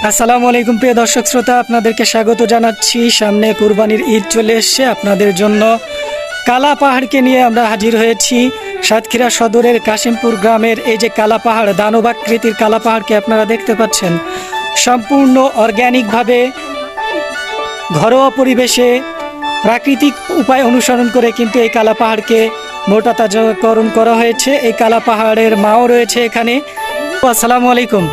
আসসালামু আলাইকুম প্রিয় দর্শক শ্রোতা, আপনাদেরকে স্বাগত জানাচ্ছি। সামনে কুরবানির ঈদ চলে এসছে, আপনাদের জন্য কালা পাহাড়কে নিয়ে আমরা হাজির হয়েছি। সাতক্ষীরা সদরের কাশিমপুর গ্রামের এই যে কালা পাহাড়, দানবাকৃতির কালা পাহাড়কে আপনারা দেখতে পাচ্ছেন। সম্পূর্ণ অর্গ্যানিকভাবে ঘরোয়া পরিবেশে প্রাকৃতিক উপায় অনুসরণ করে কিন্তু এই কালা পাহাড়কে মোটা তাজাকরণ করা হয়েছে। এই কালা পাহাড়ের মাও রয়েছে এখানে। আসসালামু আলাইকুম।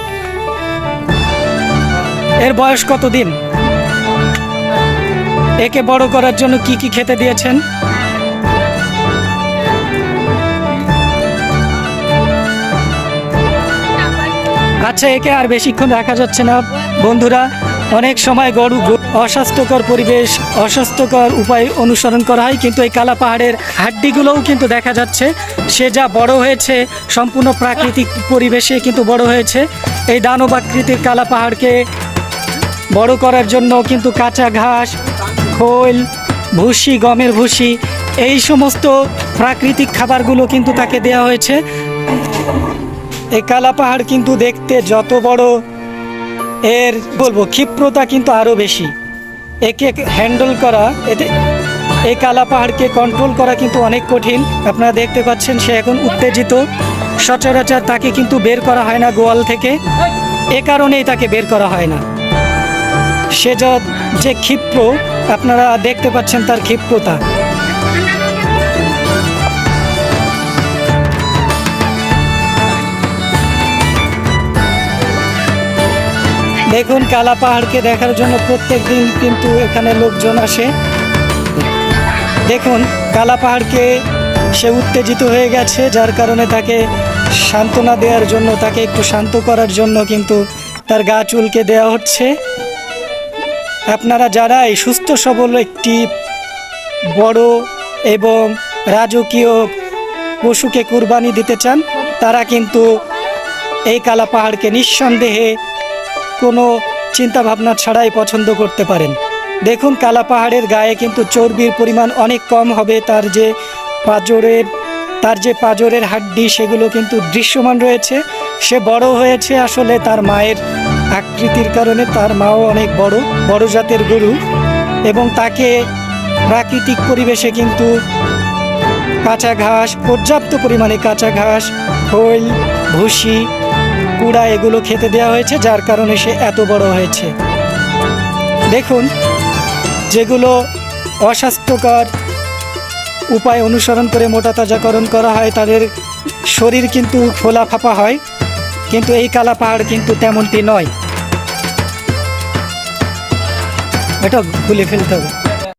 এর বয়স কতদিন? একে বড় করার জন্য কি কি খেতে দিয়েছেন? আচ্ছা, একে আর বেশিক্ষণ রাখা যাচ্ছে না বন্ধুরা। অনেক সময় গরু অস্বাস্থ্যকর পরিবেশ, অস্বাস্থ্যকর উপায় অনুসরণ করা হয়, কিন্তু এই কালা পাহাড়ের হাড্ডিগুলোও কিন্তু দেখা যাচ্ছে সে যা বড় হয়েছে সম্পূর্ণ প্রাকৃতিক পরিবেশে কিন্তু বড় হয়েছে। এই দানবাকৃতির কালা পাহাড়কে বড় করার জন্য কিন্তু কাঁচা ঘাস, খোল, ভুসি, গমের ভুসি, এই সমস্ত প্রাকৃতিক খাবারগুলো কিন্তু তাকে দেওয়া হয়েছে। এই কালা পাহাড় কিন্তু দেখতে যত বড়, এর বলবো ক্ষিপ্রতা কিন্তু আরও বেশি। একে হ্যান্ডেল করা, এতে এই কালা পাহাড়কে কন্ট্রোল করা কিন্তু অনেক কঠিন। আপনারা দেখতে পাচ্ছেন সে এখন উত্তেজিত। সচরাচর তাকে কিন্তু বের করা হয় না গোয়াল থেকে, এ কারণেই তাকে বের করা হয় না। সে যে ক্ষিপ্র, আপনারা দেখতে পাচ্ছেন তার ক্ষিপ্রতা। দেখুন, কালা পাহাড়কে দেখার জন্য প্রত্যেক দিন কিন্তু এখানে লোকজন আসে। দেখুন, কালা পাহাড়কে সে উত্তেজিত হয়ে গেছে, যার কারণে তাকে সান্ত্বনা দেওয়ার জন্য, তাকে একটু শান্ত করার জন্য কিন্তু তার গা চুলকে দেওয়া হচ্ছে। আপনারা যারা এই সুস্থ সবল একটি বড় এবং রাজকীয় পশুকে কুরবানি দিতে চান, তারা কিন্তু এই কালা পাহাড়কে নিঃসন্দেহে কোনো চিন্তাভাবনা ছাড়াই পছন্দ করতে পারেন। দেখুন, কালা পাহাড়ের গায়ে কিন্তু চর্বির পরিমাণ অনেক কম হবে। তার যে পাঁজরের হাড্ডি, সেগুলো কিন্তু দৃশ্যমান রয়েছে। সে বড় হয়েছে আসলে তার মায়ের আকৃতির কারণে। তার মাও অনেক বড় জাতের গরু, এবং তাকে প্রাকৃতিক পরিবেশে কিন্তু কাঁচা ঘাস, পর্যাপ্ত পরিমাণে কাঁচা ঘাস, খোল, ভুসি, কুড়া এগুলো খেতে দেওয়া হয়েছে, যার কারণে সে এত বড় হয়েছে। দেখুন, যেগুলো অস্বাস্থ্যকর উপায় অনুসরণ করে মোটা তাজাকরণ করা হয়, তাদের শরীর কিন্তু ফোলা ফাঁপা হয়, কিন্তু এই কালা পাহাড় কিন্তু তেমনটি নয়। এটা খুলে ফেলতে হবে।